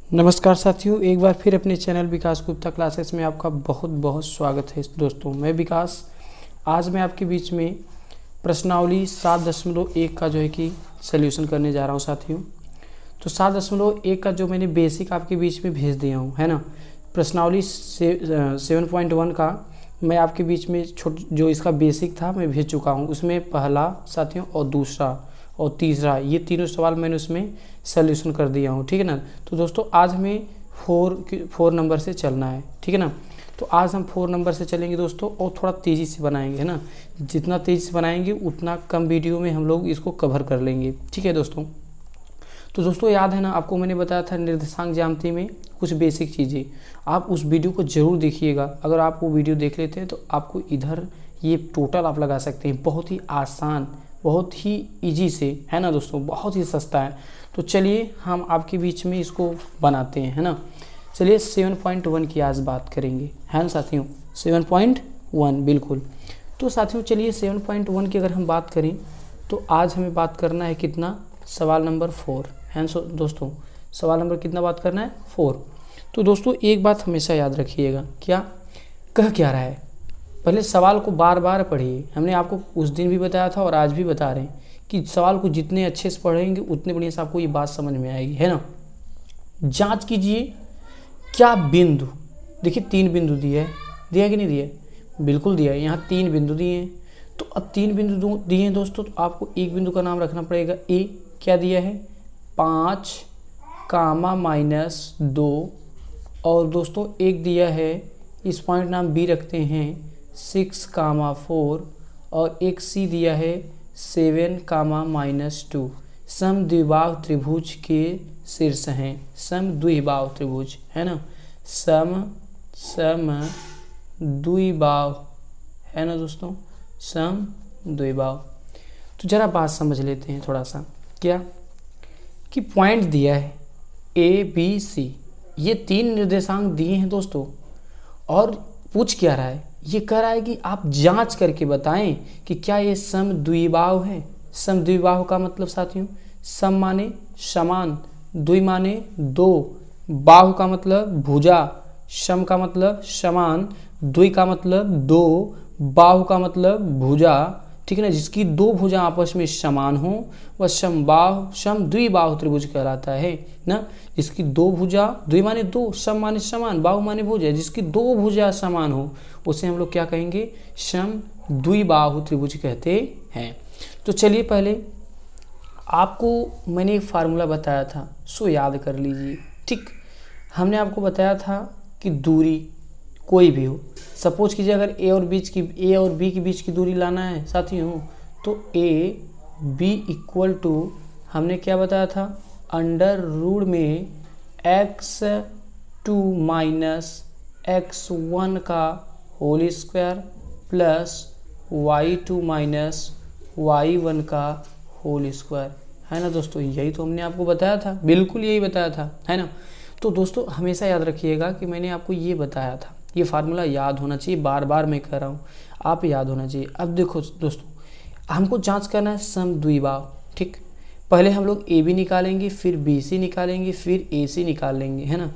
नमस्कार साथियों, एक बार फिर अपने चैनल विकास गुप्ता क्लासेस में आपका बहुत बहुत स्वागत है। दोस्तों मैं विकास आज मैं आपके बीच में प्रश्नावली 7.1 का जो है कि सल्यूशन करने जा रहा हूं साथियों। तो 7.1 का जो मैंने बेसिक आपके बीच में भेज दिया हूं, है ना। प्रश्नावली 7.1 का मैं आपके बीच में जो इसका बेसिक था मैं भेज चुका हूं। उसमें पहला साथियों और दूसरा और तीसरा ये तीनों सवाल मैंने उसमें सल्यूशन कर दिया हूँ, ठीक है ना। तो दोस्तों आज हमें फोर नंबर से चलना है, ठीक है ना। तो आज हम 4 नंबर से चलेंगे दोस्तों, और थोड़ा तेज़ी से बनाएंगे, है ना। जितना तेज़ी से बनाएंगे उतना कम वीडियो में हम लोग इसको कवर कर लेंगे, ठीक है दोस्तों। तो दोस्तों याद है ना, आपको मैंने बताया था निर्देशांक ज्यामिति में कुछ बेसिक चीज़ें, आप उस वीडियो को ज़रूर देखिएगा। अगर आप वो वीडियो देख लेते हैं तो आपको इधर ये टोटल आप लगा सकते हैं, बहुत ही आसान, बहुत ही इजी से, है ना दोस्तों, बहुत ही सस्ता है। तो चलिए हम आपके बीच में इसको बनाते हैं, है ना। चलिए 7.1 की आज बात करेंगे, है ना साथियों। 7.1 बिल्कुल। तो साथियों चलिए 7.1 की अगर हम बात करें तो आज हमें बात करना है कितना, सवाल नंबर 4, है ना दोस्तों। सवाल नंबर कितना बात करना है, 4। तो दोस्तों एक बात हमेशा याद रखिएगा, क्या कह क्या रहा है, पहले सवाल को बार बार पढ़िए। हमने आपको उस दिन भी बताया था और आज भी बता रहे हैं कि सवाल को जितने अच्छे से पढ़ेंगे उतने बढ़िया से आपको ये बात समझ में आएगी, है ना। जांच कीजिए क्या बिंदु, देखिए 3 बिंदु दिया है, दिया कि नहीं दिया, बिल्कुल दिया है। यहाँ 3 बिंदु दिए हैं, तो अब 3 बिंदु दिए हैं दोस्तों, तो आपको एक बिंदु का नाम रखना पड़ेगा ए। क्या दिया है, 5 कामा -2, और दोस्तों एक दिया है, इस पॉइंट नाम बी रखते हैं, 6 कामा 4, और एक सी दिया है 7 कामा -2। समद्विबाहु त्रिभुज के शीर्ष हैं, समद्विबाहु त्रिभुज, है ना, समद्विबाहु, है ना दोस्तों, समद्विबाहु। तो जरा बात समझ लेते हैं थोड़ा सा, क्या कि पॉइंट दिया है ए बी सी, ये 3 निर्देशांक दिए हैं दोस्तों, और पूछ क्या रहा है, ये कह रहा है कि आप जांच करके बताएं कि क्या ये समद्विबाहु है। समद्विबाहु का मतलब साथियों, सम माने समान, द्वि माने 2, बाहु का मतलब भुजा, सम का मतलब समान, द्वि का मतलब 2, बाहु का मतलब भुजा, ठीक है ना। जिसकी 2 भुजा आपस में समान हो वह समबाहु समद्विबाहु त्रिभुज कहलाता है ना। जिसकी 2 भुजा, द्वि माने 2, सम माने समान, बाहु माने भुजा, जिसकी 2 भुजा समान हो उसे हम लोग क्या कहेंगे, समद्विबाहु त्रिभुज कहते हैं। तो चलिए पहले आपको मैंने एक फार्मूला बताया था, सो याद कर लीजिए, ठीक। हमने आपको बताया था कि दूरी कोई भी हो, सपोज कीजिए अगर ए और बी के बीच की दूरी लाना है साथियों, तो ए बी इक्वल टू, हमने क्या बताया था, अंडर रूट में x2 माइनस x1 का whole square plus y2 minus y1 का होल स्क्वायर, है ना दोस्तों। यही तो हमने आपको बताया था, बिल्कुल यही बताया था, है ना। तो दोस्तों हमेशा याद रखिएगा कि मैंने आपको ये बताया था, ये फार्मूला याद होना चाहिए, बार बार मैं कह रहा हूँ, आप याद होना चाहिए। अब देखो दोस्तों, हमको जांच करना है समद्विबाहु, ठीक। पहले हम लोग ए बी निकालेंगे, फिर बी सी निकालेंगे, फिर ए सी निकाल लेंगे, है ना।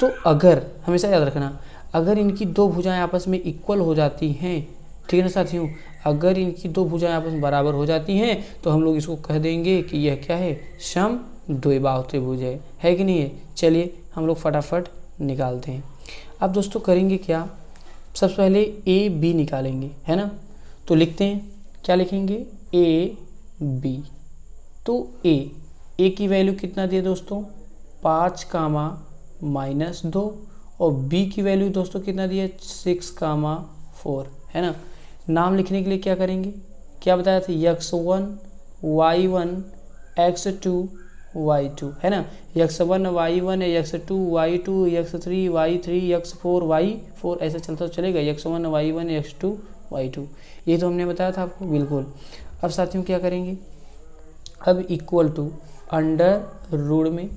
तो अगर हमेशा याद रखना, अगर इनकी 2 भुजाएं आपस में इक्वल हो जाती हैं, ठीक है ना साथियों, अगर इनकी 2 भुजाएं आपस में बराबर हो जाती हैं तो हम लोग इसको कह देंगे कि यह क्या है, समद्विबाहु त्रिभुज है कि नहीं है। चलिए हम लोग फटाफट निकालते हैं। अब दोस्तों करेंगे क्या, सबसे पहले ए बी निकालेंगे, है ना। तो लिखते हैं, क्या लिखेंगे, ए बी। तो ए की वैल्यू कितना दिए दोस्तों, 5 कामा -2, और बी की वैल्यू दोस्तों कितना दिया, 6 कामा 4, है ना। नाम लिखने के लिए क्या करेंगे, क्या बताया था, x1 y1 x2 y2, है ना। x1 y1 x2 y2 x3 y3 x4 y4, ऐसा चलता तो चलेगा, x1 y1 x2 y2, ये तो हमने बताया था आपको, बिल्कुल। अब साथियों क्या करेंगे, अब इक्वल टू अंडर रूट में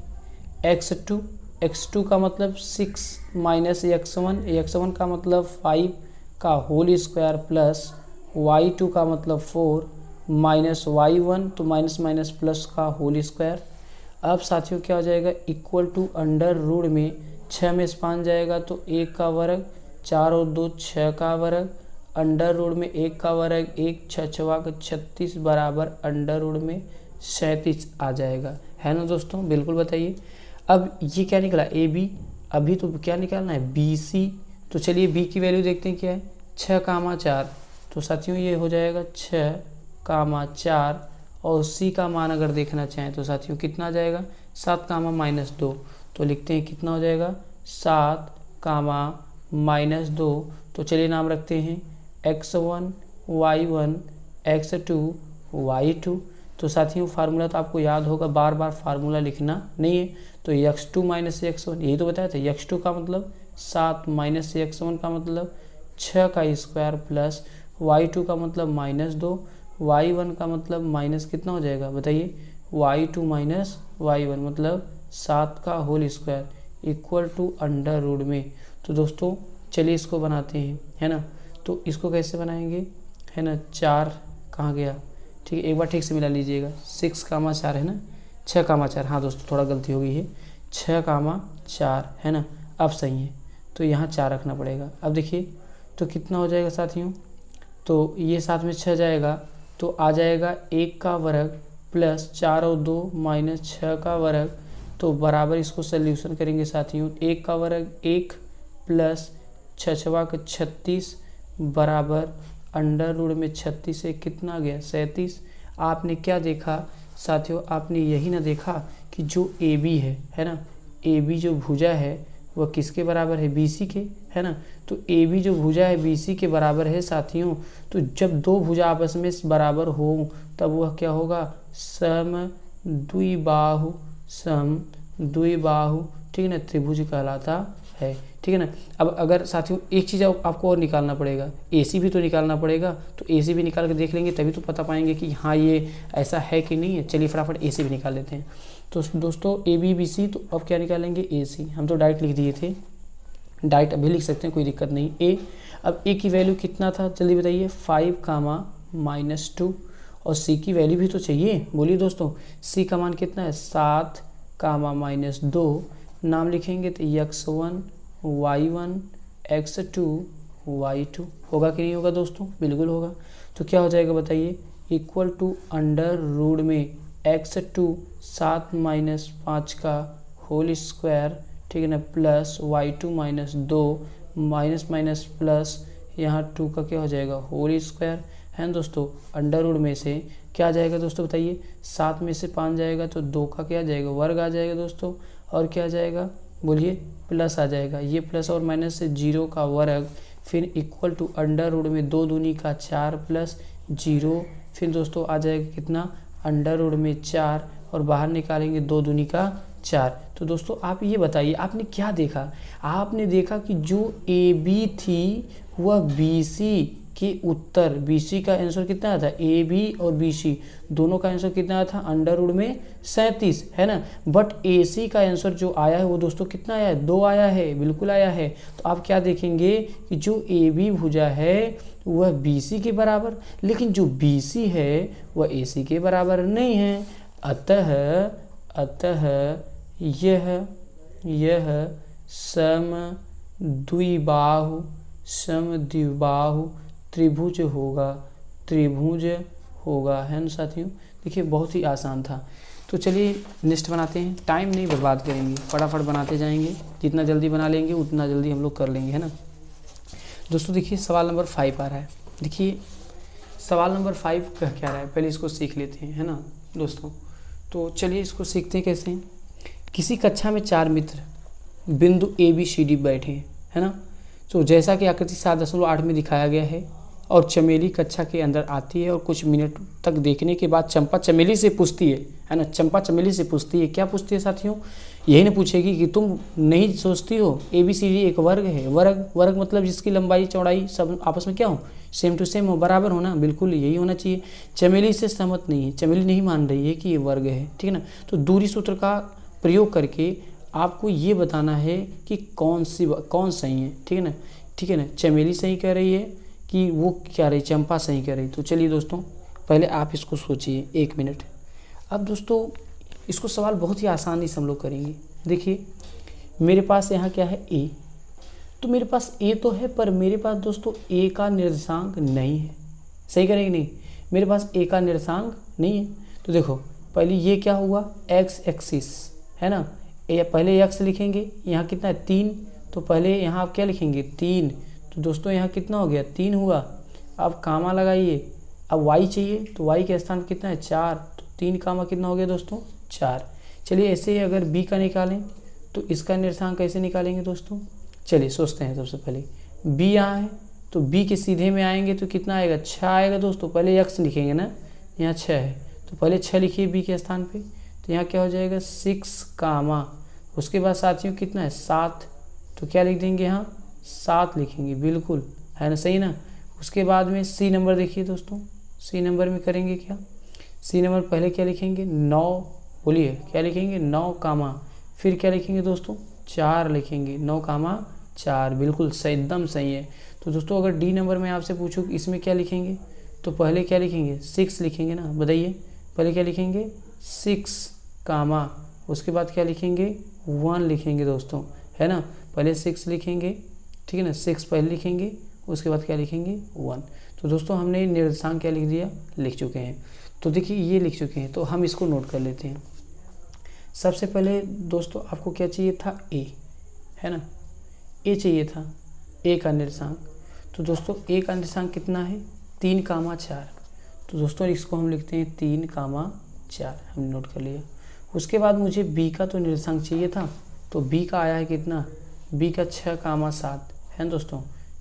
x2 का मतलब 6 माइनस x1 का मतलब 5 का होल स्क्वायर प्लस y2 का मतलब 4 माइनस y1, तो माइनस माइनस प्लस का होल स्क्वायर। अब साथियों क्या हो जाएगा, इक्वल टू अंडर रूट में 6 में से 5 जाएगा तो 1 का वर्ग, 4 और 2 6 का वर्ग, अंडर रूट में 1 का वर्ग, 1 6 6 36 बराबर अंडर रूट में 37 आ जाएगा, है ना दोस्तों। बिल्कुल बताइए। अब ये क्या निकला, ए बी, अभी तो क्या निकालना है, बी सी। तो चलिए बी की वैल्यू देखते हैं क्या है, 6,4। तो साथियों ये हो जाएगा 6,4 और सी का मान अगर देखना चाहें तो साथियों कितना आ जाएगा, 7,-2। तो लिखते हैं कितना हो जाएगा, 7,-2। तो चलिए नाम रखते हैं x1 y1 x2 y2। तो साथियों फार्मूला तो आपको याद होगा, बार बार फार्मूला लिखना नहीं है। तो x2 माइनस x1 यही तो बताया था, x2 का मतलब 7 माइनस x1 का मतलब 6 का स्क्वायर प्लस y2 का मतलब -2, y1 का मतलब माइनस कितना हो जाएगा बताइए, y2 माइनस y1 मतलब 7 का whole square equal to under root में। तो दोस्तों चलिए इसको बनाते हैं, है ना। तो इसको कैसे बनाएंगे, है ना, 4 कहाँ गया, ठीक है, एक बार ठीक से मिला लीजिएगा, 6,4 है ना, 6,4, हाँ दोस्तों थोड़ा गलती हो गई है, 6,4 है ना। अब सही है, तो यहाँ 4 रखना पड़ेगा। अब देखिए तो कितना हो जाएगा साथियों, तो ये साथ में 6 जाएगा तो आ जाएगा 1 का वर्ग प्लस 4 और 2 माइनस 6 का वर्ग। तो बराबर इसको सल्यूशन करेंगे साथियों, 1 का वर्ग 1 प्लस 6 36 बराबर अंडर रूट में 36 से कितना गया, 37। आपने क्या देखा साथियों, आपने यही ना देखा कि जो ए बी है ना, ए बी जो भुजा है वह किसके बराबर है, बी सी के, है ना। तो ए बी जो भुजा है बी सी के बराबर है साथियों। तो जब दो भुजा आपस में बराबर हो तब वह क्या होगा, समद्विबाहु, समद्विबाहु, ठीक है ना, त्रिभुज कहलाता है, ठीक है ना। अब अगर साथियों एक चीज़ आपको और निकालना पड़ेगा, AC भी तो निकालना पड़ेगा। तो AC भी निकाल के देख लेंगे तभी तो पता पाएंगे कि हाँ ये ऐसा है कि नहीं है। चलिए फटाफट AC भी निकाल लेते हैं। तो दोस्तों ABBC, तो अब क्या निकालेंगे, AC। हम तो डायरेक्ट लिख दिए थे, डायरेक्ट अभी लिख सकते हैं, कोई दिक्कत नहीं। A, अब A की वैल्यू कितना था जल्दी बताइए, 5, -2। और C की वैल्यू भी तो चाहिए, बोलिए दोस्तों। C का मान कितना है, 7, -2। नाम लिखेंगे तो x1 y1 x2 y2 होगा कि नहीं होगा दोस्तों, बिल्कुल होगा। तो क्या हो जाएगा बताइए, इक्वल टू अंडर रूट में x2 7 - 5 का होल स्क्वायर, ठीक है ना, plus y2 -2 minus minus plus यहाँ 2 का क्या हो जाएगा, होल स्क्वायर, है ना दोस्तों। अंडर रूट में से क्या आ जाएगा दोस्तों बताइए, 7 में से 5 जाएगा तो 2 का क्या आ जाएगा, वर्ग आ जाएगा दोस्तों। और क्या आ जाएगा बोलिए, प्लस आ जाएगा, ये प्लस और माइनस से 0 का वर्ग, फिर इक्वल टू अंडर रूट में 2 दूनी का 4 प्लस 0, फिर दोस्तों आ जाएगा कितना, अंडर रूट में 4 और बाहर निकालेंगे 2 दूनी का 4। तो दोस्तों आप ये बताइए आपने क्या देखा, आपने देखा कि जो ए बी थी वह बी सी के उत्तर, बी सी का आंसर कितना था, ए बी और बी सी दोनों का आंसर कितना था, अंडर रूट में 37, है ना। बट ए सी का आंसर जो आया है वो दोस्तों कितना आया है, 2 आया है, बिल्कुल आया है। तो आप क्या देखेंगे कि जो ए बी भुजा है वह बी सी के बराबर, लेकिन जो बी सी है वह ए सी के बराबर नहीं है। अतः यह समद्विबाहु त्रिभुज होगा, है ना साथियों। देखिए बहुत ही आसान था। तो चलिए नेक्स्ट बनाते हैं, टाइम नहीं बर्बाद करेंगे, फटाफट बनाते जाएंगे, जितना जल्दी बना लेंगे उतना जल्दी हम लोग कर लेंगे, है ना दोस्तों। देखिए सवाल नंबर 5 आ रहा है। देखिए सवाल नंबर 5 क्या रहा है, पहले इसको सीख लेते हैं, है ना दोस्तों। तो चलिए इसको सीखते हैं कैसे। किसी कक्षा में 4 मित्र बिंदु ABCD बैठे हैं, है ना। तो जैसा कि आकृति 7.8 में दिखाया गया है, और चमेली कक्षा के अंदर आती है और कुछ मिनट तक देखने के बाद चंपा चमेली से पूछती है ना, चंपा चमेली से पूछती है, क्या पूछती है साथियों, यही ना पूछेगी कि तुम नहीं सोचती हो ABCD एक वर्ग है, वर्ग मतलब जिसकी लंबाई चौड़ाई सब आपस में क्या हो, सेम टू सेम हो, बराबर होना, बिल्कुल यही होना चाहिए। चमेली इससे सहमत नहीं है, चमेली नहीं मान रही है कि ये वर्ग है, ठीक है ना। तो दूरी सूत्र का प्रयोग करके आपको ये बताना है कि कौन सही है, ठीक है ना। चमेली सही कह रही है कि वो क्या रही, चंपा सही कह रही। तो चलिए दोस्तों पहले आप इसको सोचिए 1 मिनट। अब दोस्तों इसको सवाल बहुत ही आसानी से हम लोग करेंगे। देखिए मेरे पास यहाँ क्या है ए, तो मेरे पास ए तो है पर मेरे पास दोस्तों ए का निर्देशांक नहीं है। सही करेंगे नहीं, मेरे पास ए का निर्देशांक नहीं है। तो देखो पहले ये क्या हुआ, एक्स एक्सिस है ना, पहले एक्स लिखेंगे, यहाँ कितना है 3, तो पहले यहाँ आप क्या लिखेंगे 3, तो दोस्तों यहाँ कितना हो गया 3 हुआ। अब कामा लगाइए, अब y चाहिए तो y के स्थान कितना है 4, तो 3 कामा कितना हो गया दोस्तों 4। चलिए ऐसे ही अगर b का निकालें तो इसका निर्देशांक कैसे निकालेंगे दोस्तों, चलिए सोचते हैं। सबसे पहले b यहाँ है तो b के सीधे में आएंगे तो कितना आएगा 6 आएगा दोस्तों। पहले x लिखेंगे ना, यहाँ 6 है तो पहले 6 लिखिए b के स्थान पे, तो यहाँ क्या हो जाएगा 6 कामा, उसके बाद साथियों कितना है 7, तो क्या लिख देंगे यहाँ 7 लिखेंगे, बिल्कुल है ना, सही ना। उसके बाद में सी नंबर देखिए दोस्तों, सी नंबर में करेंगे क्या, सी नंबर पहले क्या लिखेंगे 9, बोलिए क्या लिखेंगे 9 कामा, फिर क्या लिखेंगे दोस्तों 4 लिखेंगे, 9 कामा 4, बिल्कुल सही, एकदम सही है। तो दोस्तों अगर डी नंबर में आपसे पूछूँ इसमें क्या लिखेंगे, तो पहले क्या लिखेंगे 6 लिखेंगे ना, बताइए पहले क्या लिखेंगे 6 कामा, उसके बाद क्या लिखेंगे 1 लिखेंगे दोस्तों, है ना। पहले 6 लिखेंगे, ठीक है ना, 6 पहले लिखेंगे, उसके बाद क्या लिखेंगे 1। तो दोस्तों हमने निर्देशांक क्या लिख दिया, लिख चुके हैं। तो देखिए ये लिख चुके हैं, तो हम इसको नोट कर लेते हैं। सबसे पहले दोस्तों आपको क्या चाहिए था ए, है ना, ए चाहिए था, ए का निर्देशांक। तो दोस्तों ए का निर्देशांक कितना है 3 कामा 4, तो दोस्तों इसको हम लिखते हैं 3 कामा 4, हमने नोट कर लिया। उसके बाद मुझे बी का तो निर्देशांक चाहिए था, तो बी का आया है कितना, बी का 6 कामा 7 है ना दोस्तों,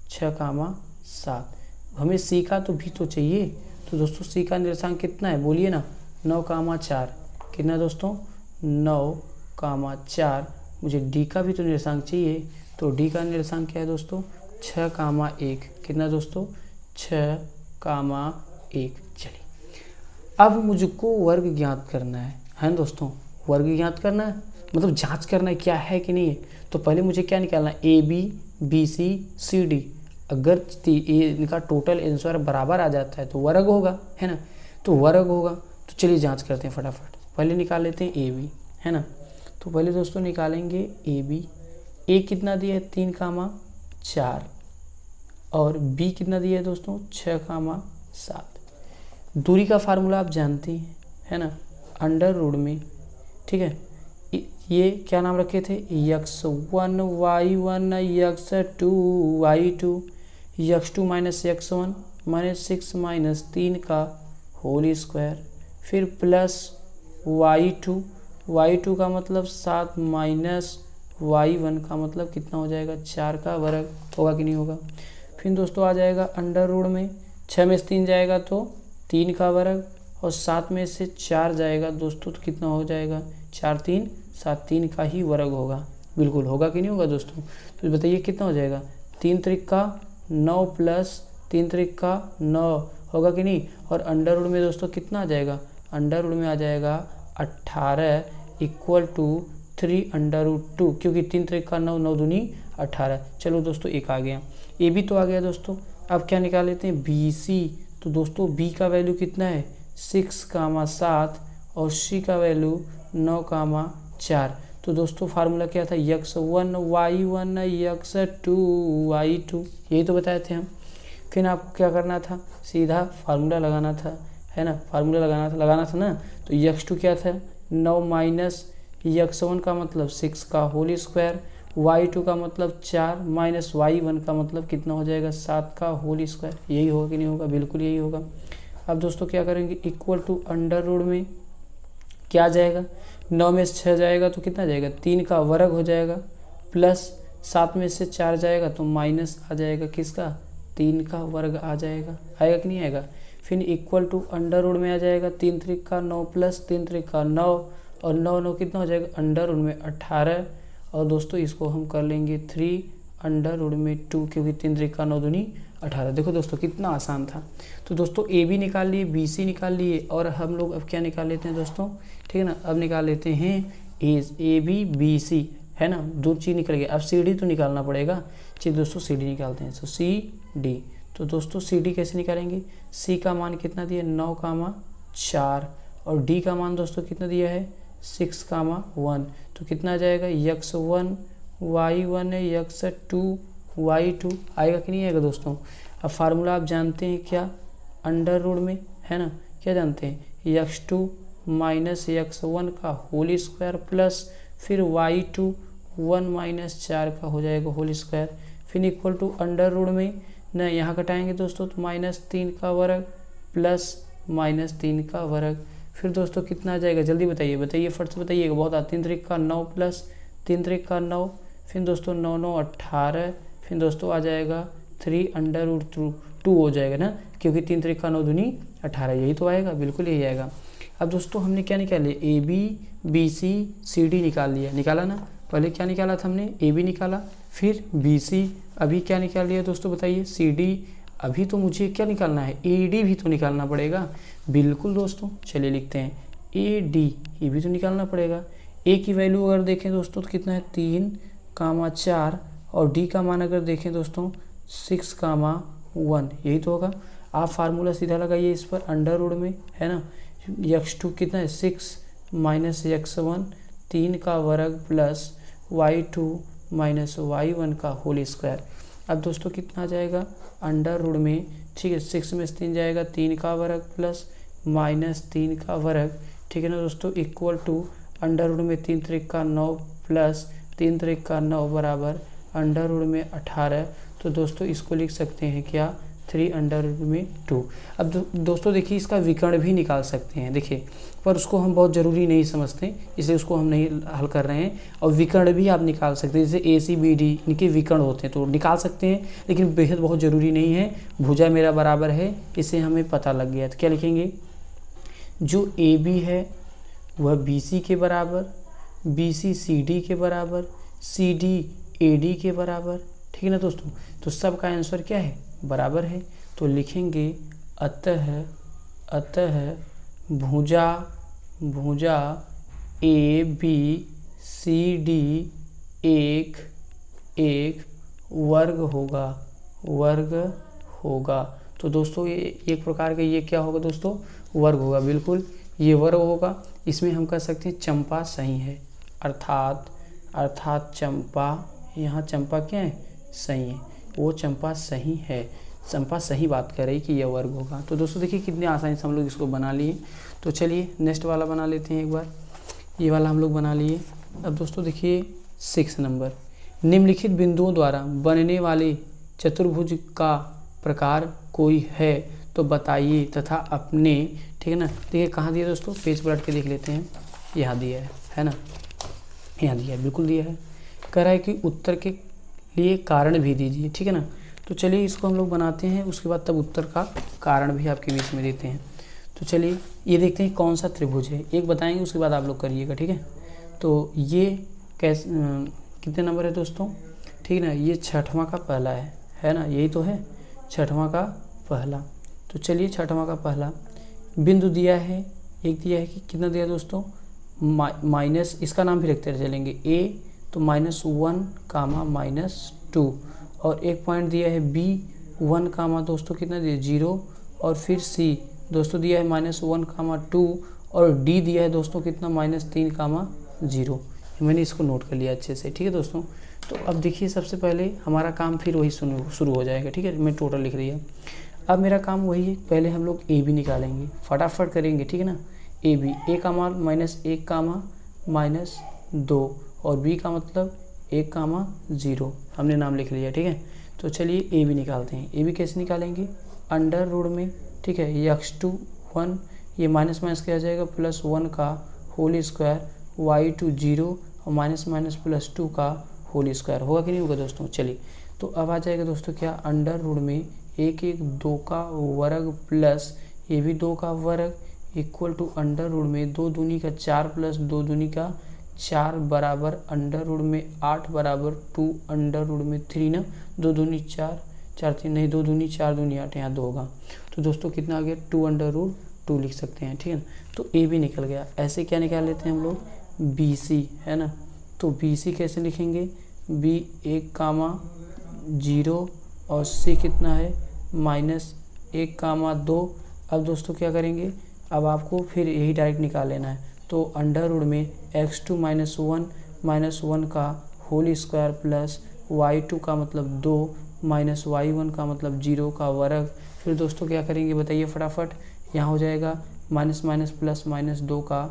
6 कामा 7। हमें सी का तो भी तो चाहिए, तो दोस्तों सी का निर्देशांक कितना है बोलिए ना 9 कामा 4, कितना दोस्तों 9 कामा 4। मुझे डी का भी तो निर्देशांक चाहिए, तो डी का निर्देशांक क्या है दोस्तों 6 कामा 1, कितना दोस्तों 6 कामा 1। चलिए अब मुझको वर्ग ज्ञात करना है ना दोस्तों, वर्ग ज्ञात करना है मतलब जांच करना है क्या है कि नहीं है। तो पहले मुझे क्या निकालना है A B B C C D, अगर इनका टोटल आंसर बराबर आ जाता है तो वर्ग होगा, है ना, तो वर्ग होगा। तो चलिए जांच करते हैं फटाफट, पहले निकाल लेते हैं ए बी, है ना। तो पहले दोस्तों निकालेंगे ए बी, ए कितना दिया है 3 कामा 4 और बी कितना दिया है दोस्तों 6 कामा 7। दूरी का फार्मूला आप जानते हैं, है ना, अंडर रूट में, ठीक है। ये क्या नाम रखे थे x1 y1 x2 y2 x2 minus x1 minus 6 minus 3 का होल स्क्वायर, फिर प्लस y2 का मतलब 7 माइनस y1 का मतलब कितना हो जाएगा 4 का वर्ग, होगा कि नहीं होगा। फिर दोस्तों आ जाएगा अंडर रूट में, 6 में से 3 जाएगा तो 3 का वर्ग और 7 में से 4 जाएगा दोस्तों तो कितना हो जाएगा 4 3 7, 3 का ही वर्ग होगा, बिल्कुल होगा कि नहीं होगा दोस्तों। तो बताइए कितना हो जाएगा 3 त्रिक का 9 प्लस 3 त्रिक का 9 होगा कि नहीं। और अंडर रूट में दोस्तों कितना आ जाएगा, अंडर रूट में आ जाएगा 18 इक्वल टू 3 अंडर रूट 2, क्योंकि 3 त्रिक का 9 9 दूनी 18। चलो दोस्तों एक आ गया, ए भी तो आ गया दोस्तों। अब क्या निकाल लेते हैं बी सी, तो दोस्तों बी का वैल्यू कितना है 6 कामा 7 और सी का वैल्यू 9 कामा 4। तो दोस्तों फार्मूला क्या था x1 y1 x2 y2, यही तो बताए थे हम। फिर आपको क्या करना था सीधा फार्मूला लगाना था, है ना, फार्मूला लगाना था ना। तो x2 क्या था 9 माइनस x1 का मतलब 6 का होल स्क्वायर, y2 का मतलब 4 माइनस y1 का मतलब कितना हो जाएगा 7 का होल स्क्वायर, यही होगा कि नहीं होगा, बिल्कुल यही होगा। अब दोस्तों क्या करेंगे इक्वल टू अंडर रूट में क्या आ जाएगा 9 में से 6 जाएगा तो कितना जाएगा 3 का वर्ग हो जाएगा, प्लस 7 में से 4 जाएगा तो माइनस आ जाएगा किसका 3 का वर्ग आ जाएगा, आएगा कि नहीं आएगा। फिर इक्वल टू अंडर रूट में आ जाएगा 3 त्रिक का 9 प्लस 3 त्रिक का 9 और 9 9 कितना हो जाएगा अंडर रूट में 18 और दोस्तों इसको हम कर लेंगे 3 अंडर रूट में 2, क्योंकि 3 त्रिक का 9 दूनी 18। देखो दोस्तों कितना आसान था। तो दोस्तों ए बी निकाल लिए, बी सी निकाल लिए और हम लोग अब क्या निकाल लेते हैं दोस्तों, ठीक है ना, अब निकाल लेते हैं ए बी बी सी, है ना, 2 चीज़ निकल गया। अब सी डी तो निकालना पड़ेगा, चलिए दोस्तों सी डी निकालते हैं। तो सी डी, तो दोस्तों सी डी कैसे निकालेंगे, सी का मान कितना दिया 9 कामा 4 और डी का मान दोस्तों कितना दिया है 6,1। तो कितना आ जाएगा, x1 y1 है, x2 y2 आएगा कि नहीं आएगा दोस्तों। अब फार्मूला आप जानते हैं क्या, अंडर रूट में है ना, क्या जानते हैं, x2 माइनस x1 का होल स्क्वायर प्लस फिर y2 1 माइनस 4 का हो जाएगा होल स्क्वायर, फिर इक्वल टू अंडर रूट में ना यहाँ घटाएंगे दोस्तों तो -3 का वर्ग प्लस -3 का वर्ग, फिर दोस्तों कितना आ जाएगा, जल्दी बताइए बताइए फट से बताइएगा, बहुत 3 त्रिक का 9 प्लस 3 त्रिक का 9, फिर दोस्तों 9 9 18, फिर दोस्तों आ जाएगा 3√2 हो जाएगा ना, क्योंकि 3 त्रिक का 9 दूनी 18, यही तो आएगा, बिल्कुल यही आएगा। अब दोस्तों हमने क्या निकाल लिया, A B B C C D निकाल लिया, निकाला ना, पहले क्या निकाला था हमने, ए बी निकाला, फिर बी सी, अभी क्या निकाल लिया दोस्तों बताइए, सी डी, अभी तो मुझे क्या निकालना है, ए डी भी तो निकालना पड़ेगा, बिल्कुल दोस्तों, चलिए लिखते हैं ए डी, ये भी तो निकालना पड़ेगा। ए की वैल्यू अगर देखें दोस्तों तो कितना है 3,4 और डी का मान अगर देखें दोस्तों 6,1, यही तो होगा। आप फार्मूला सीधा लगाइए इस पर, अंडर रूट में है ना, x2 कितना है 6 माइनस x1 3 का वर्ग प्लस y2 माइनस y1 का होल स्क्वायर। अब दोस्तों कितना आ जाएगा, अंडर रूट में, ठीक है, 6 में से 3 जाएगा 3 का वर्ग प्लस -3 का वर्ग, ठीक है ना दोस्तों, इक्वल टू अंडर रूट में 3 त्रिक का 9 प्लस 3 त्रिक का 9 बराबर अंडर रूट में 18। तो दोस्तों इसको लिख सकते हैं क्या, 3√2। अब दोस्तों देखिए इसका विकर्ण भी निकाल सकते हैं, देखिए, पर उसको हम बहुत ज़रूरी नहीं समझते, इसलिए उसको हम नहीं हल कर रहे हैं। और विकर्ण भी आप निकाल सकते हैं, जैसे ए सी बी डी इनके विकर्ण होते हैं तो निकाल सकते हैं, लेकिन बेहद बहुत ज़रूरी नहीं है। भुजा मेरा बराबर है, इसे हमें पता लग गया, तो क्या लिखेंगे, जो ए बी है वह बी सी के बराबर, बी सी सी डी के बराबर, सी डी ए डी के बराबर, ठीक है ना दोस्तों। तो सबका आंसर क्या है, बराबर है। तो लिखेंगे अतः भुजा ए बी सी डी एक वर्ग होगा। तो दोस्तों ये एक प्रकार का ये क्या होगा दोस्तों, वर्ग होगा, बिल्कुल ये वर्ग होगा। इसमें हम कह सकते हैं चंपा सही है, अर्थात चंपा, यहाँ चंपा क्या है, सही है, वो चंपा सही है, चंपा सही बात कर रही कि यह वर्ग होगा। तो दोस्तों देखिए कितने आसानी से हम लोग इसको बना लिए। तो चलिए नेक्स्ट वाला बना लेते हैं एक बार, ये वाला हम लोग बना लिए। अब दोस्तों देखिए 6 नंबर, निम्नलिखित बिंदुओं द्वारा बनने वाले चतुर्भुज का प्रकार कोई है तो बताइए तथा अपने, ठीक है ना, देखिए कहाँ दिया दोस्तों, पेज पलट के देख लेते हैं, यहाँ दिया है ना, यहाँ दिया है, बिल्कुल दिया है। कह रहा है कि उत्तर के लिए कारण भी दीजिए, ठीक है ना। तो चलिए इसको हम लोग बनाते हैं, उसके बाद तब उत्तर का कारण भी आपके बीच में देते हैं। तो चलिए ये देखते हैं कौन सा त्रिभुज है, एक बताएंगे उसके बाद आप लोग करिएगा, ठीक है। तो ये कैसे कितने नंबर है दोस्तों, ठीक है ना, ये 6वां का पहला है ना, यही तो है 6वां का पहला। तो चलिए 6वां का पहला बिंदु दिया है, एक दिया है कि कितना दिया दोस्तों, माइनस, इसका नाम भी रखते चलेंगे ए, तो -1 कामा -2, और एक पॉइंट दिया है बी 1 कामा दोस्तों कितना दिया 0, और फिर सी दोस्तों दिया है -1 कामा 2, और डी दिया है दोस्तों कितना -3 कामा 0। मैंने इसको नोट कर लिया अच्छे से, ठीक है दोस्तों। तो अब देखिए सबसे पहले हमारा काम फिर वही शुरू हो जाएगा, ठीक है, मैं टोटल लिख रही है। अब मेरा काम वही है, पहले हम लोग ए बी निकालेंगे, फटाफट करेंगे, ठीक है ना। ए बी, ए का मान -1 कामा -2, और बी का मतलब 1 कामा 0, हमने नाम लिख लिया, ठीक है। तो चलिए ए बी निकालते हैं। ए बी कैसे निकालेंगे, अंडर रूट में, ठीक है, x2 1, ये माइनस माइनस क्या आ जाएगा, +1 का होल स्क्वायर, y2 0 और माइनस +2 का होल स्क्वायर, होगा कि नहीं होगा दोस्तों। चलिए तो अब आ जाएगा दोस्तों क्या, अंडर रूट में 1 1 2 का वर्ग प्लस ये भी 2 का वर्ग इक्वल टू अंडर रूट में 2 दूनी का 4 प्लस 2 दूनी का 4 बराबर अंडर रूट में 8 बराबर 2 अंडर रूट में 3 ना, 2 दूनी 4 4 3 नहीं, 2 दूनी 4 दूनी 8, यहाँ 2 होगा। तो दोस्तों कितना आ गया, 2 अंडर रूट 2 लिख सकते हैं, ठीक है। तो ए भी निकल गया। ऐसे क्या निकाल लेते हैं हम लोग, बी सी है ना। तो बी सी कैसे लिखेंगे, बी 1 कामा 0 और सी कितना है -1 कामा 2। अब दोस्तों क्या करेंगे, अब आपको फिर यही डायरेक्ट निकाल लेना है। तो अंडर रूट में x2 माइनस वन का होल स्क्वायर प्लस y2 का मतलब 2 माइनस y1 का मतलब 0 का वर्ग। फिर दोस्तों क्या करेंगे बताइए फटाफट, यहाँ हो जाएगा माइनस माइनस प्लस माइनस 2 का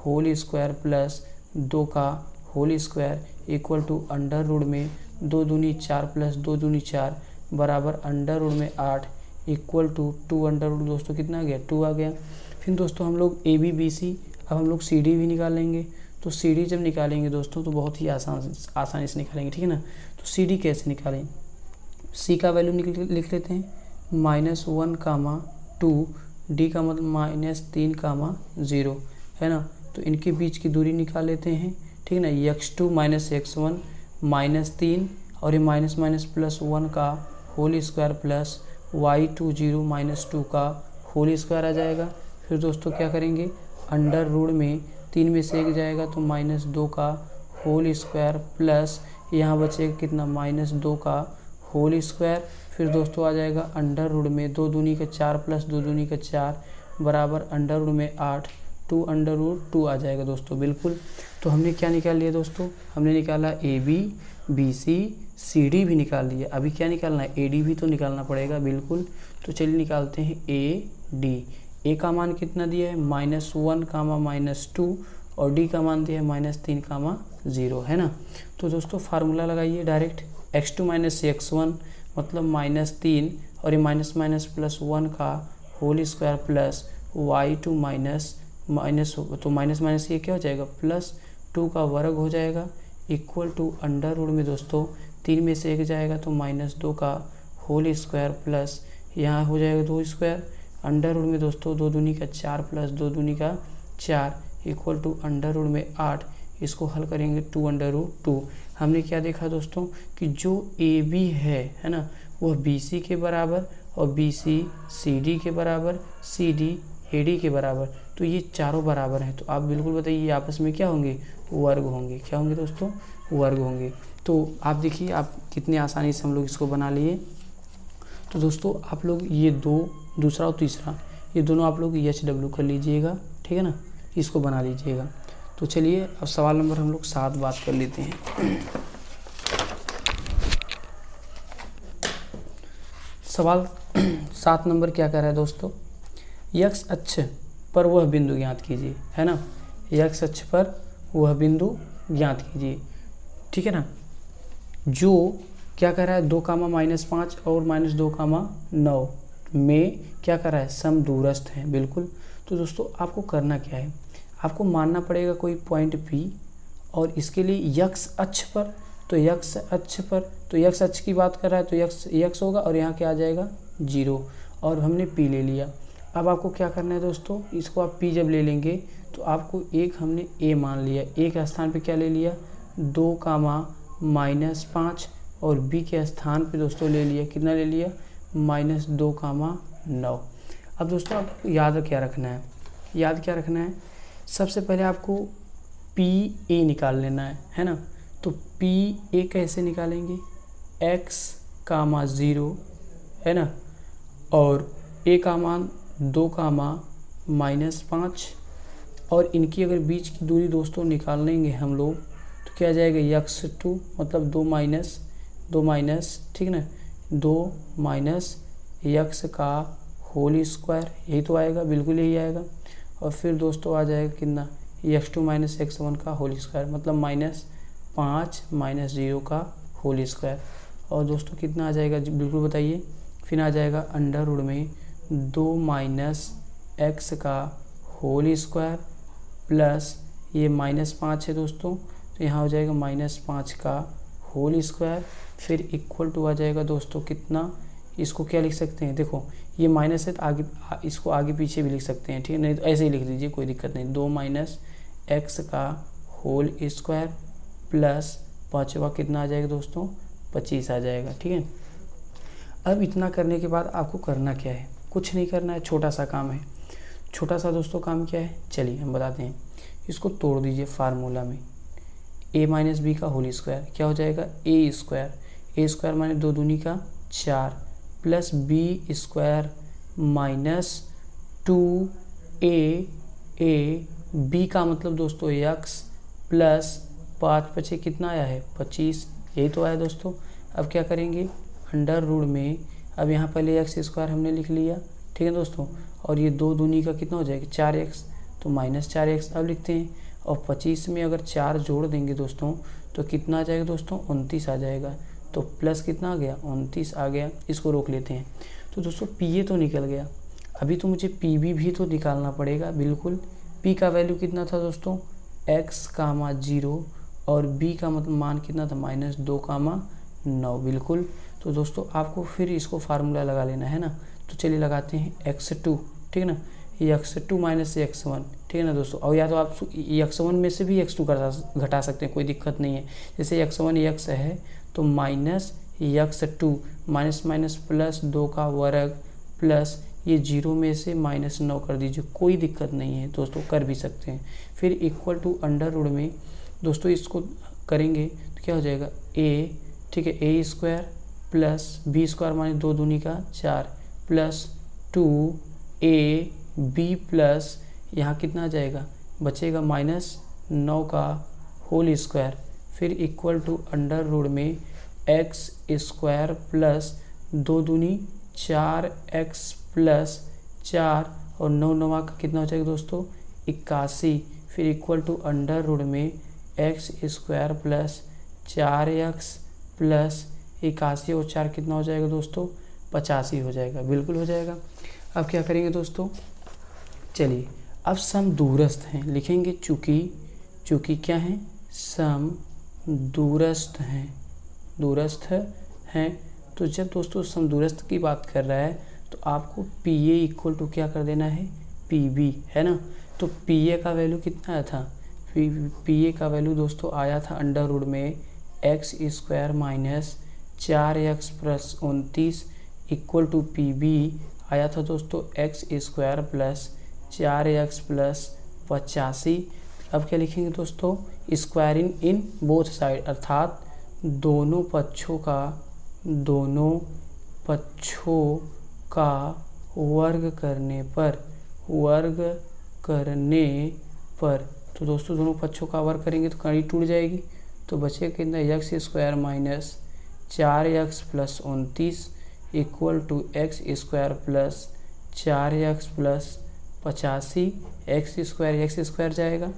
होल स्क्वायर प्लस 2 का whole square equal to under root में 2 दूनी 4 प्लस 2 दूनी 4 बराबर अंडर रूट में 8 इक्वल टू 2 अंडर रूट दोस्तों कितना आ गया 2 आ गया। फिर दोस्तों हम लोग ए बी बी सी, अब हम लोग सी डी भी निकालेंगे। तो सी डी जब निकालेंगे दोस्तों तो बहुत ही आसानी से निकालेंगे, ठीक है ना। तो सी डी कैसे निकालें, सी का वैल्यू लिख लेते हैं -1, 2, डी का मतलब -3, 0 है ना। तो इनके बीच की दूरी निकाल लेते हैं, ठीक है ना। x2 माइनस x1 -3 और ये माइनस माइनस प्लस 1 का होल स्क्वायर प्लस y2 0 -2 का होल स्क्वायर आ जाएगा। फिर दोस्तों क्या करेंगे, अंडर रूट में 3 में से 1 जाएगा तो -2 का होल स्क्वायर प्लस यहाँ बचेगा कितना -2 का होल स्क्वायर। फिर दोस्तों आ जाएगा अंडर रूट में 2 दूनी का 4 प्लस 2 दूनी का 4 बराबर अंडर रूट में 8, 2 अंडर रूट 2 आ जाएगा दोस्तों बिल्कुल। तो हमने क्या निकाल लिया दोस्तों, हमने निकाला A B B C C D भी निकाल लिया। अभी क्या निकालना है, ए डी भी तो निकालना पड़ेगा बिल्कुल। तो चलिए निकालते हैं ए डी। ए का मान कितना दिया है -1, -2 और डी का मान दिया है -3, 0 है ना। तो दोस्तों फार्मूला लगाइए डायरेक्ट, x2 माइनस x1 मतलब -3 और ये माइनस माइनस प्लस 1 का whole square plus y2 minus तो माइनस माइनस ये क्या हो जाएगा +2 का वर्ग हो जाएगा इक्वल टू अंडर रूट में दोस्तों 3 में से 1 जाएगा तो -2 का होल स्क्वायर प्लस यहाँ हो जाएगा 2 स्क्वायर अंडर रूट में दोस्तों 2 दूनी का 4 प्लस 2 दूनी का 4 इक्वल टू अंडर रूट में 8। इसको हल करेंगे 2 अंडर रूट 2। हमने क्या देखा दोस्तों कि जो ए बी है ना, वह बी सी के बराबर और बी सी सी डी के बराबर, सी डी ए डी के बराबर। तो ये चारों बराबर हैं। तो आप बिल्कुल बताइए आपस में क्या होंगे, वर्ग होंगे। क्या होंगे दोस्तों, वर्ग होंगे। तो आप देखिए आप कितने आसानी से हम लोग इसको बना लिए। तो दोस्तों आप लोग ये दूसरा और तीसरा ये दोनों आप लोग HW कर लीजिएगा, ठीक है ना, इसको बना लीजिएगा। तो चलिए अब सवाल नंबर हम लोग 7 बात कर लेते हैं। सवाल 7 नंबर क्या कह रहा है दोस्तों, x अक्ष पर वह बिंदु ज्ञात कीजिए, है ना। x अक्ष पर वह बिंदु ज्ञात कीजिए, ठीक है ना, जो क्या कर रहा है 2, -5 और -2, 9 में क्या कर रहा है समदूरस्थ है बिल्कुल। तो दोस्तों आपको करना क्या है, आपको मानना पड़ेगा कोई पॉइंट P और इसके लिए x अक्ष पर, तो x अक्ष पर तो x अक्ष की बात कर रहा है तो x होगा और यहाँ क्या आ जाएगा 0 और हमने P ले लिया। अब आपको क्या करना है दोस्तों, इसको आप P जब ले लेंगे तो आपको एक हमने A मान लिया, A के स्थान पे क्या ले लिया 2, -5 और B के स्थान पे दोस्तों ले लिया कितना ले लिया -2, 9। अब दोस्तों आपको याद क्या रखना है, सबसे पहले आपको PA निकाल लेना है ना। तो PA कैसे निकालेंगे, x, 0 है ना और A का मान 2, -5 और इनकी अगर बीच की दूरी दोस्तों निकाल लेंगे हम लोग तो क्या आ जाएगा x2 मतलब 2 माइनस ठीक ना 2 माइनस x का होल स्क्वायर, यही तो आएगा, बिल्कुल यही आएगा। और फिर दोस्तों आ जाएगा कितना x2 माइनस x1 का होल स्क्वायर मतलब -5 -0 का होल स्क्वायर। और दोस्तों कितना आ जाएगा बिल्कुल बताइए, फिर आ जाएगा अंडर रूट में 2 माइनस x का होल स्क्वायर प्लस ये -5 है दोस्तों तो यहाँ हो जाएगा -5 का होल स्क्वायर, फिर इक्वल टू आ जाएगा दोस्तों कितना, इसको क्या लिख सकते हैं, देखो ये माइनस है तो आगे इसको आगे पीछे भी लिख सकते हैं, ठीक है, नहीं तो ऐसे ही लिख दीजिए कोई दिक्कत नहीं। 2 माइनस x का होल स्क्वायर प्लस 5वां कितना आ जाएगा दोस्तों 25 आ जाएगा, ठीक है। अब इतना करने के बाद आपको करना क्या है, कुछ नहीं करना है, छोटा सा काम है। छोटा सा दोस्तों काम क्या है, चलिए हम बताते हैं। इसको तोड़ दीजिए फार्मूला में, a माइनस बी का होल स्क्वायर क्या हो जाएगा a स्क्वायर माने 2 दूनी का 4 plus b square minus 2a B का मतलब दोस्तों x प्लस 5 × 5 कितना आया है 25, यही तो आया दोस्तों। अब क्या करेंगे, अंडर रूट में, अब यहाँ पहले x² हमने लिख लिया, ठीक है दोस्तों, और ये 2 दूनी का कितना हो जाएगा 4x, तो -4x अब लिखते हैं। और 25 में अगर 4 जोड़ देंगे दोस्तों तो कितना आ जाएगा दोस्तों 29 आ जाएगा। तो प्लस कितना आ गया 29 आ गया। इसको रोक लेते हैं। तो दोस्तों पी तो निकल गया, अभी तो मुझे पी भी तो निकालना पड़ेगा। बिल्कुल, पी का वैल्यू कितना था दोस्तों x, 0 और b का मतलब मान कितना था -2, 9। बिल्कुल, तो दोस्तों आपको फिर इसको फार्मूला लगा लेना है ना। तो चलिए लगाते हैं x2, ठीक है ना, ये x2 - x1, ठीक है ना दोस्तों। और या तो आप x1 में से भी x2 घटा सकते हैं, कोई दिक्कत नहीं है। जैसे x1 x है तो -x2 माइनस प्लस 2 का वर्ग प्लस ये 0 में से -9 कर दीजिए, कोई दिक्कत नहीं है दोस्तों, कर भी सकते हैं। फिर इक्वल टू अंडर रूट में दोस्तों इसको करेंगे तो क्या हो जाएगा a, ठीक है, a² प्लस b² माने 2 दूनी का 4 प्लस 2ab प्लस यहाँ कितना आ जाएगा बचेगा -9 का होल स्क्वायर। फिर इक्वल टू अंडर रूट में x² प्लस 2 दूनी 4x प्लस 4 और 9 9 का कितना हो जाएगा दोस्तों 81। फिर इक्वल टू अंडर रूट में x² प्लस 4x प्लस 81 और 4 कितना हो जाएगा दोस्तों 85 हो जाएगा। बिल्कुल हो जाएगा। अब क्या करेंगे दोस्तों, चलिए अब सम दूरस्थ हैं लिखेंगे, चूँकि क्या है सम दूरस्थ हैं। तो जब दोस्तों सम दूरस्थ की बात कर रहा है तो आपको PA इक्वल टू क्या कर देना है PB, है ना। तो PA का वैल्यू कितना आया था, PA का वैल्यू दोस्तों आया था अंडर रूट में x² minus 4x plus 29 equal to PB आया था दोस्तों x² प्लस 4x प्लस 85। अब क्या लिखेंगे दोस्तों, स्क्वायरिंग इन बोथ साइड, अर्थात दोनों पक्षों का वर्ग करने पर तो दोस्तों दोनों पक्षों का वर्ग करेंगे तो कड़ी टूट जाएगी। तो बचेगा कितना x² minus 4x plus 29 equal to x² plus 4x plus 85। x² जाएगा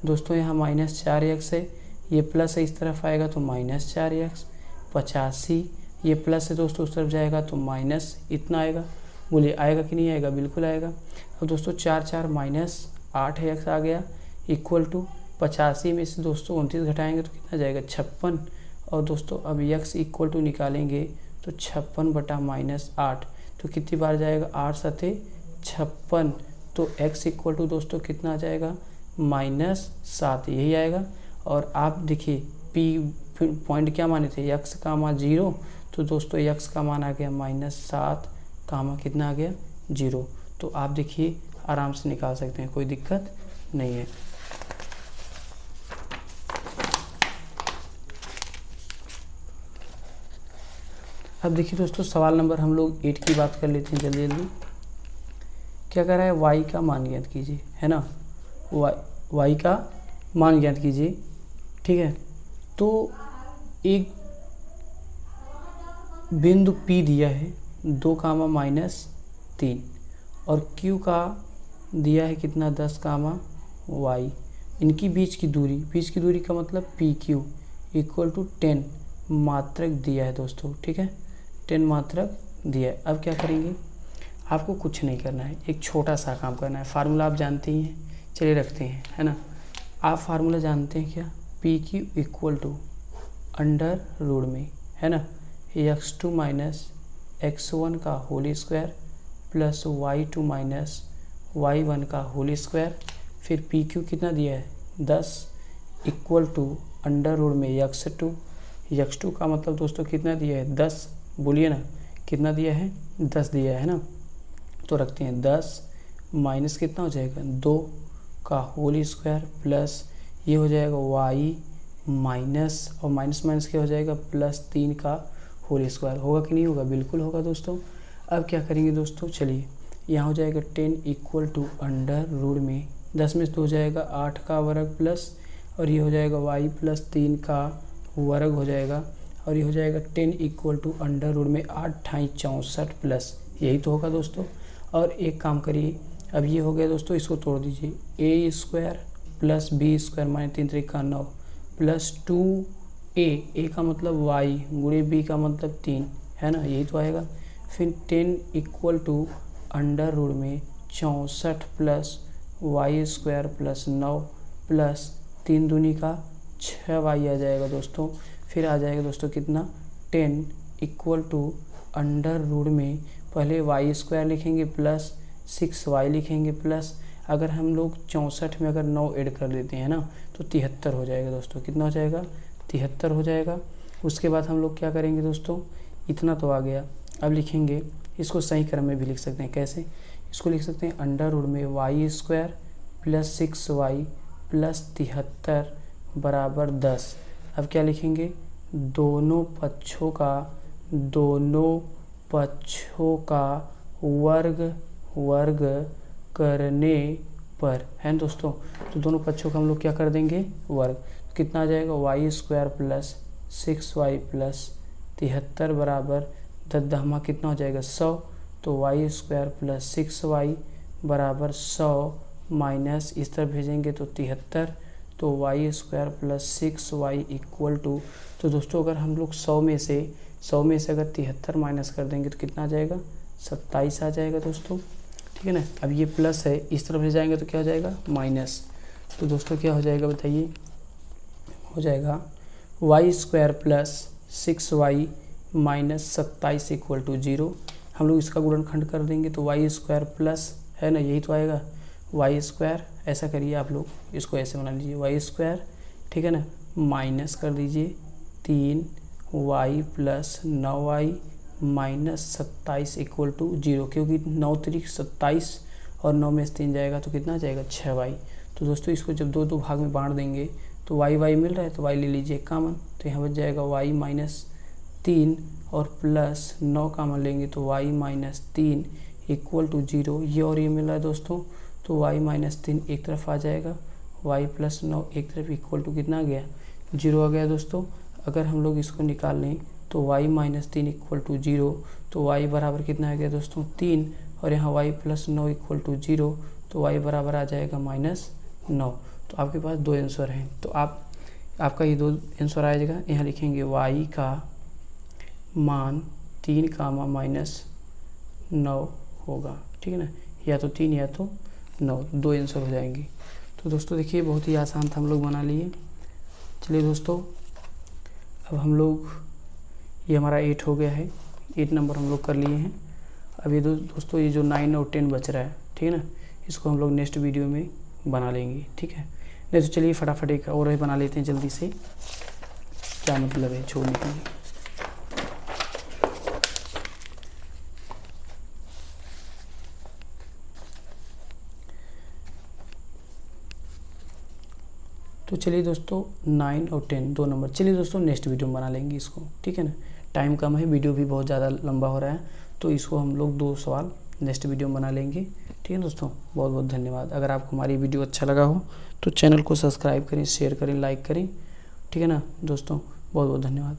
दोस्तों, यहाँ -4x है, ये प्लस है इस तरफ आएगा तो -4x, 85 ये प्लस है दोस्तों उस तरफ जाएगा तो माइनस इतना आएगा। बोलिए आएगा कि नहीं आएगा, बिल्कुल आएगा। अब दोस्तों 4 4 -8x आ गया इक्वल टू 85 में से दोस्तों 29 घटाएंगे तो कितना जाएगा 56। और दोस्तों अब x इक्वल टू निकालेंगे तो 56 - 8 तो कितनी बार जाएगा 8 सते 56। तो x इक्वल टू दोस्तों कितना आ जाएगा -7, यही आएगा। और आप देखिए p पॉइंट क्या माने थे x का मान 0, तो दोस्तों x का मान आ गया -7 कामा कितना आ गया 0। तो आप देखिए आराम से निकाल सकते हैं, कोई दिक्कत नहीं है। अब देखिए दोस्तों सवाल नंबर हम लोग 8 की बात कर लेते हैं जल्दी जल्दी। क्या कर रहा है y का मान ज्ञात कीजिए, है ना, y का मान ज्ञात कीजिए, ठीक है। तो एक बिंदु P दिया है 2, -3 और Q का दिया है कितना 10, y। इनकी बीच की दूरी का मतलब PQ इक्वल टू 10 मात्रक दिया है दोस्तों, ठीक है, 10 मात्रक दिया है। अब क्या करेंगे, आपको कुछ नहीं करना है, एक छोटा सा काम करना है। फार्मूला आप जानते ही हैं, चलिए रखते हैं, है ना। आप फार्मूला जानते हैं क्या, PQ equal to under root में, है ना, x2 माइनस x1 का whole square plus y2 minus y1 का होल स्क्वायर। फिर PQ कितना दिया है 10 इक्वल टू अंडर रूट में x2 का मतलब दोस्तों कितना दिया है 10, बोलिए ना कितना दिया है 10 दिया है ना। तो रखते हैं 10 माइनस कितना हो जाएगा 2 का होल स्क्वायर प्लस ये हो जाएगा y माइनस और माइनस क्या हो जाएगा +3 का होल स्क्वायर। होगा कि नहीं होगा, बिल्कुल होगा दोस्तों। अब क्या करेंगे दोस्तों, चलिए यहाँ हो जाएगा 10 इक्वल टू अंडर रूट में 10 में से 2 हो जाएगा 8 का वर्ग प्लस, और ये हो जाएगा y प्लस 3 का वर्ग हो जाएगा, और ये हो जाएगा 10 इक्वल टू अंडर रूट में 8 × 64 प्लस, यही तो होगा दोस्तों। और एक काम करिए, अब ये हो गया दोस्तों, इसको तोड़ दीजिए, A square plus B square minus 3 3 9 plus 2a का मतलब y गुणे b का मतलब 3 है ना, यही तो आएगा। फिर 10 इक्वल टू अंडर रूट में 64 plus Y square plus 9 plus 3 दूनी का 6y आ जाएगा दोस्तों। फिर आ जाएगा दोस्तों कितना, 10 इक्वल टू अंडर रूट में पहले वाई स्क्वायर लिखेंगे प्लस 6y लिखेंगे प्लस, अगर हम लोग 64 में अगर 9 ऐड कर देते हैं ना तो 73 हो जाएगा दोस्तों। कितना हो जाएगा, 73 हो जाएगा। उसके बाद हम लोग क्या करेंगे दोस्तों, इतना तो आ गया, अब लिखेंगे इसको सही क्रम में भी लिख सकते हैं। कैसे, इसको लिख सकते हैं अंडर रूट में Y square plus 6y plus 73 बराबर 10। अब क्या लिखेंगे, दोनों पक्षों का वर्ग करने पर, है दोस्तों। तो दोनों पक्षों का हम लोग क्या कर देंगे, वर्ग। तो कितना आ जाएगा, Y square plus 6y plus 73 बराबर 10 दहमा कितना हो जाएगा 100। तो वाई स्क्वायर प्लस 6y बराबर 100 माइनस इस तरफ भेजेंगे तो 73, तो Y square plus 6y equal to, तो दोस्तों अगर हम लोग 100 में से अगर 73 माइनस कर देंगे तो कितना आ जाएगा, 27 आ जाएगा दोस्तों, ठीक है ना। अब ये प्लस है, इस तरफ ले जाएंगे तो क्या हो जाएगा, माइनस। तो दोस्तों क्या हो जाएगा बताइए, हो जाएगा Y square plus 6y minus 27 equal to 0। हम लोग इसका गुणनखंड कर देंगे तो वाई स्क्वायर प्लस, है ना, यही तो आएगा वाई स्क्वायर। ऐसा करिए आप लोग, इसको ऐसे बना लीजिए, वाई स्क्वायर, ठीक है ना, माइनस कर दीजिए 3y plus 9y minus 27 equal to 0, क्योंकि 9 3 27 और 9 में से 3 जाएगा तो कितना जाएगा 6y। तो दोस्तों इसको जब दो भाग में बांट देंगे तो y मिल रहा है तो y ले लीजिए कॉमन, तो यहाँ बच जाएगा y माइनस 3 और प्लस 9 कॉमन लेंगे तो y माइनस 3 इक्वल टू 0, ये और ये मिल रहा है दोस्तों। तो y माइनस 3 एक तरफ आ जाएगा, y प्लस 9 एक तरफ इक्वल टू कितना आ गया, 0 आ गया दोस्तों। अगर हम लोग इसको निकाल लें तो y माइनस 3 इक्वल टू 0, तो y बराबर कितना आ गया दोस्तों 3, और यहाँ y प्लस 9 इक्वल टू 0, तो y बराबर आ जाएगा -9। तो आपके पास 2 आंसर हैं, तो आपका ये 2 आंसर आ जाएगा। यहाँ लिखेंगे y का मान 3 -9 होगा, ठीक है ना, या तो 3 या तो 9, 2 आंसर हो जाएंगे। तो दोस्तों देखिए बहुत ही आसान था, हम लोग बना लिए। चलिए दोस्तों अब हम लोग, ये हमारा 8 हो गया है, 8 नंबर हम लोग कर लिए हैं। अब ये दोस्तों ये जो 9 और 10 बच रहा है, ठीक है ना, इसको हम लोग नेक्स्ट वीडियो में बना लेंगे, ठीक है। नहीं तो चलिए फटाफट एक और ही बना लेते हैं जल्दी से, क्या मतलब है छोड़ने के लिए। तो चलिए दोस्तों 9 और 10 2 नंबर, चलिए दोस्तों नेक्स्ट वीडियो में बना लेंगे इसको, ठीक है ना। टाइम कम है, वीडियो भी बहुत ज़्यादा लंबा हो रहा है, तो इसको हम लोग 2 सवाल नेक्स्ट वीडियो में बना लेंगे, ठीक है दोस्तों। बहुत बहुत धन्यवाद। अगर आपको हमारी वीडियो अच्छा लगा हो तो चैनल को सब्सक्राइब करें, शेयर करें, लाइक करें, ठीक है ना दोस्तों। बहुत बहुत धन्यवाद।